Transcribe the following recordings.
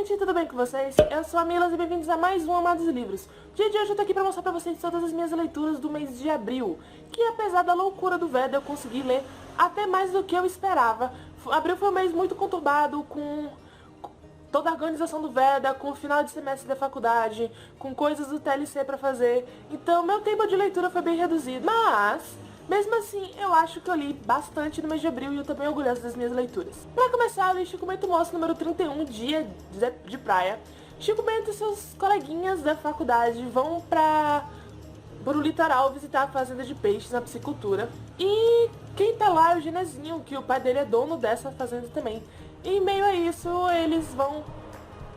gente, tudo bem com vocês? Eu sou a Milas e bem-vindos a mais um Amados Livros. O dia de hoje eu tô aqui pra mostrar pra vocês todas as minhas leituras do mês de abril, que apesar da loucura do Veda, eu consegui ler até mais do que eu esperava. Abril foi um mês muito conturbado, com toda a organização do Veda, com o final de semestre da faculdade, com coisas do TLC pra fazer, então meu tempo de leitura foi bem reduzido, mas mesmo assim, eu acho que eu li bastante no mês de abril e eu tô bem orgulhosa das minhas leituras. Pra começar, eu li Chico Bento Moço número 31, Dia de Praia. Chico Bento e seus coleguinhas da faculdade vão para o litoral visitar a fazenda de peixes na piscicultura. E quem tá lá é o Ginezinho, que o pai dele é dono dessa fazenda também. E em meio a isso, eles vão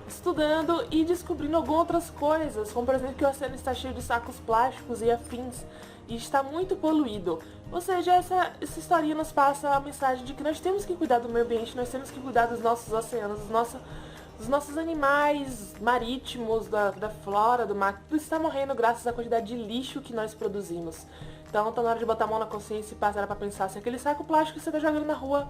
estudando e descobrindo algumas outras coisas, como por exemplo que o oceano está cheio de sacos plásticos e afins e está muito poluído. Ou seja, essa historinha nos passa a mensagem de que nós temos que cuidar do meio ambiente, nós temos que cuidar dos nossos oceanos, dos nossos animais marítimos, da flora, do mar. Tudo está morrendo graças à quantidade de lixo que nós produzimos. Então tá na hora de botar a mão na consciência e parar pra pensar se aquele saco plástico que você tá jogando na rua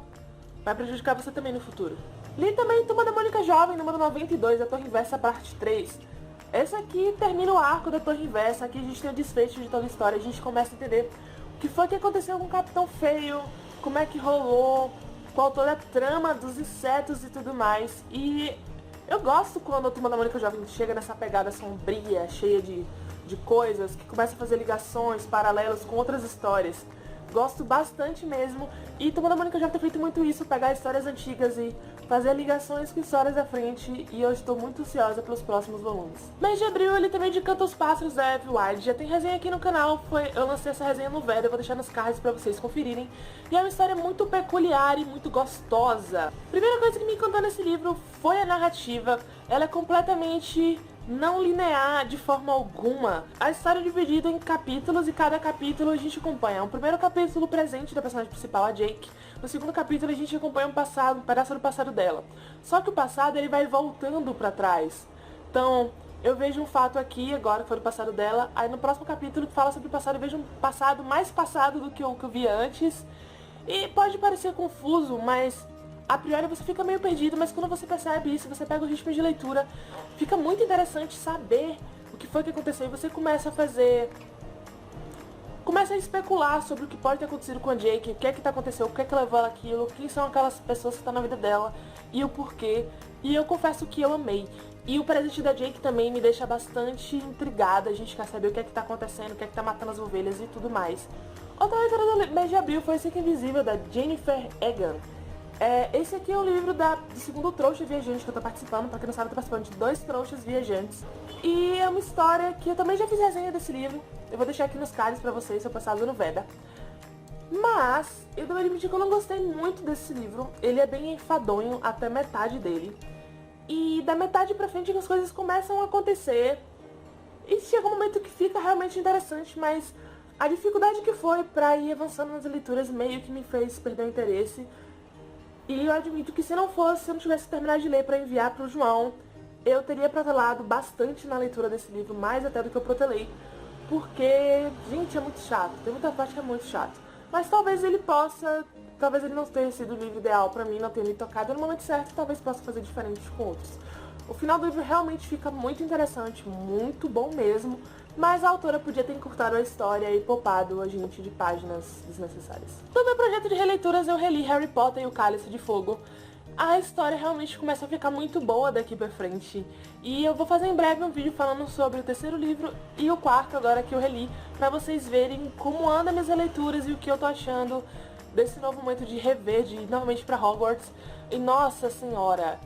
vai prejudicar você também no futuro. Li também Turma da Mônica Jovem, número 92, da Torre Inversa, parte 3. Esse aqui termina o arco da Torre Inversa, aqui a gente tem o desfecho de toda a história, a gente começa a entender o que foi que aconteceu com o Capitão Feio, como é que rolou, qual toda a trama dos insetos e tudo mais. E eu gosto quando a Turma da Mônica Jovem chega nessa pegada sombria, cheia de coisas, que começa a fazer ligações, paralelos com outras histórias. Gosto bastante mesmo, e Turma da Mônica já tem feito muito isso, pegar histórias antigas e fazer ligações com histórias à frente, e eu estou muito ansiosa pelos próximos volumes. Mês de abril ele também de Canta os Pássaros da Eve Wilde, já tem resenha aqui no canal, eu lancei essa resenha no Veda, eu vou deixar nos cards pra vocês conferirem, e é uma história muito peculiar e muito gostosa. Primeira coisa que me encantou nesse livro foi a narrativa, ela é completamente não linear de forma alguma. A história é dividida em capítulos e cada capítulo a gente acompanha. O primeiro capítulo presente da personagem principal, a Jake. No segundo capítulo a gente acompanha um pedaço do passado dela. Só que o passado ele vai voltando pra trás. Então, eu vejo um fato aqui, agora que foi do passado dela. Aí no próximo capítulo que fala sobre o passado, eu vejo um passado mais passado do que o que eu vi antes. E pode parecer confuso, mas a priori você fica meio perdido, mas quando você percebe isso, você pega o ritmo de leitura, fica muito interessante saber o que foi que aconteceu e você começa a especular sobre o que pode ter acontecido com a Jake, o que é que aconteceu, o que é que levou ela àquilo, quem são aquelas pessoas que estão na vida dela e o porquê. E eu confesso que eu amei. E o presente da Jake também me deixa bastante intrigada, a gente quer saber o que é que tá acontecendo, o que é que tá matando as ovelhas e tudo mais. Outra leitura do mês de abril foi Cerca Invisível, da Jennifer Egan. Esse aqui é o livro do segundo trouxa viajante que eu tô participando. Pra quem não sabe, eu tô participando de 2 trouxas viajantes. E é uma história que eu também já fiz resenha desse livro. Eu vou deixar aqui nos cards pra vocês, se eu passado no Veda. Mas eu devo admitir que eu não gostei muito desse livro. Ele é bem enfadonho até metade dele. E da metade pra frente as coisas começam a acontecer. E chega um momento que fica realmente interessante, mas a dificuldade que foi pra ir avançando nas leituras meio que me fez perder o interesse. E eu admito que se eu não tivesse terminado de ler pra enviar pro João, eu teria protelado bastante na leitura desse livro, mais até do que eu protelei. Porque, gente, é muito chato. Tem muita parte que é muito chato. Mas talvez ele não tenha sido o livro ideal pra mim, não tenha me tocado no momento certo, talvez possa fazer diferente com outros. O final do livro realmente fica muito interessante, muito bom mesmo, mas a autora podia ter encurtado a história e poupado a gente de páginas desnecessárias. No meu projeto de releituras eu reli Harry Potter e o Cálice de Fogo. A história realmente começa a ficar muito boa daqui pra frente. E eu vou fazer em breve um vídeo falando sobre o terceiro livro e o quarto agora que eu reli, pra vocês verem como andam minhas releituras e o que eu tô achando desse novo momento de rever, de ir novamente pra Hogwarts. E nossa senhora,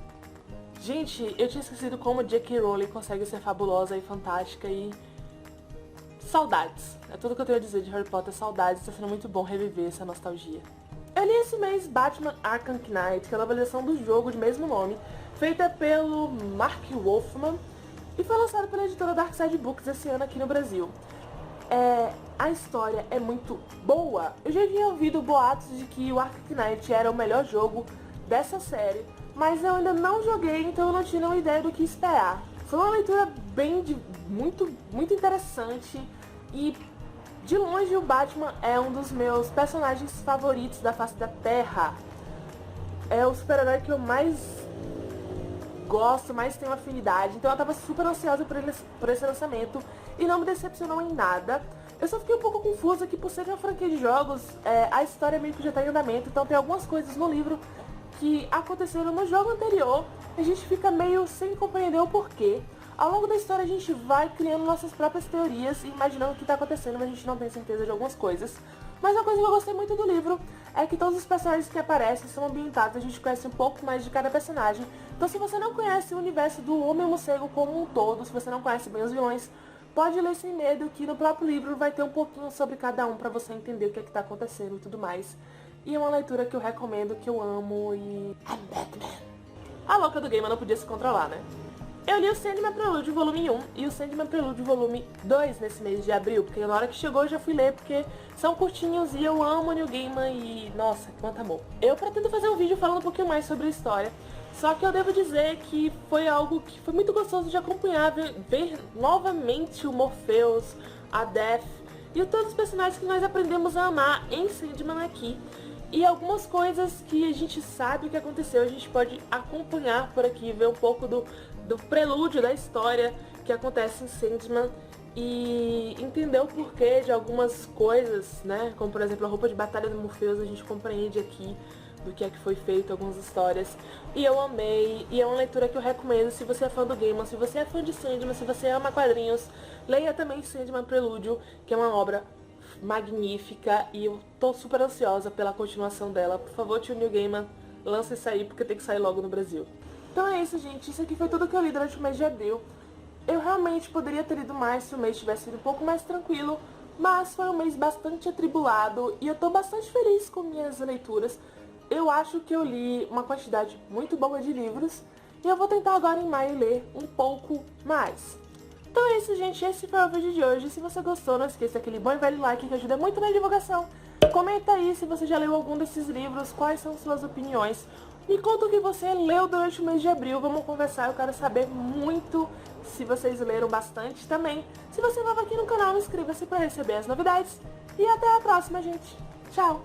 gente, eu tinha esquecido como J.K. Rowling consegue ser fabulosa e fantástica e saudades. É tudo que eu tenho a dizer de Harry Potter, saudades. Está sendo muito bom reviver essa nostalgia. Eu li esse mês Batman Arkham Knight, que é a novelização do jogo de mesmo nome, feita pelo Mark Wolfman e foi lançada pela editora Darkside Books esse ano aqui no Brasil. A história é muito boa. Eu já havia ouvido boatos de que o Arkham Knight era o melhor jogo dessa série, mas eu ainda não joguei, então eu não tinha nenhuma ideia do que esperar. Foi uma leitura muito interessante e de longe o Batman é um dos meus personagens favoritos da face da Terra. É o super-herói que eu mais gosto, mais tenho afinidade. Então eu tava super ansiosa por esse lançamento e não me decepcionou em nada. Eu só fiquei um pouco confusa que por ser uma franquia de jogos, a história meio que já tá em andamento. Então tem algumas coisas no livro que aconteceram no jogo anterior e a gente fica meio sem compreender o porquê. Ao longo da história a gente vai criando nossas próprias teorias e imaginando o que está acontecendo, mas a gente não tem certeza de algumas coisas. Mas uma coisa que eu gostei muito do livro é que todos os personagens que aparecem são ambientados, a gente conhece um pouco mais de cada personagem. Então se você não conhece o universo do Homem-Morcego como um todo, se você não conhece bem os vilões, pode ler sem medo que no próprio livro vai ter um pouquinho sobre cada um pra você entender o que está acontecendo e tudo mais. E é uma leitura que eu recomendo, que eu amo e... I'm Batman. A louca do gamer não podia se controlar, né? Eu li o Sandman Prelude volume 1 e o Sandman Prelude volume 2 nesse mês de abril, porque na hora que chegou eu já fui ler, porque são curtinhos e eu amo Neil Gaiman e... nossa, quanto amor. Eu pretendo fazer um vídeo falando um pouquinho mais sobre a história, só que eu devo dizer que foi algo que foi muito gostoso de acompanhar, ver novamente o Morpheus, a Death e todos os personagens que nós aprendemos a amar em Sandman aqui. E algumas coisas que a gente sabe o que aconteceu, a gente pode acompanhar por aqui, ver um pouco do prelúdio da história que acontece em Sandman e entender o porquê de algumas coisas, né? Como por exemplo a roupa de batalha do Morpheus, a gente compreende aqui do que é que foi feito, algumas histórias. E eu amei, e é uma leitura que eu recomendo se você é fã do Gaiman, se você é fã de Sandman, se você ama quadrinhos, leia também Sandman Prelúdio, que é uma obra magnífica e eu tô super ansiosa pela continuação dela. Por favor, tio Neil Gaiman, lança isso aí porque tem que sair logo no Brasil. Então é isso, gente. Isso aqui foi tudo que eu li durante o mês de abril. Eu realmente poderia ter lido mais se o mês tivesse sido um pouco mais tranquilo, mas foi um mês bastante atribulado e eu tô bastante feliz com minhas leituras. Eu acho que eu li uma quantidade muito boa de livros e eu vou tentar agora em maio ler um pouco mais. Então é isso, gente. Esse foi o vídeo de hoje. Se você gostou, não esqueça aquele bom e velho like que ajuda muito na divulgação. Comenta aí se você já leu algum desses livros, quais são suas opiniões. Me conta o que você leu durante o mês de abril. Vamos conversar, eu quero saber muito se vocês leram bastante também. Se você é novo aqui no canal, inscreva-se para receber as novidades. E até a próxima, gente. Tchau!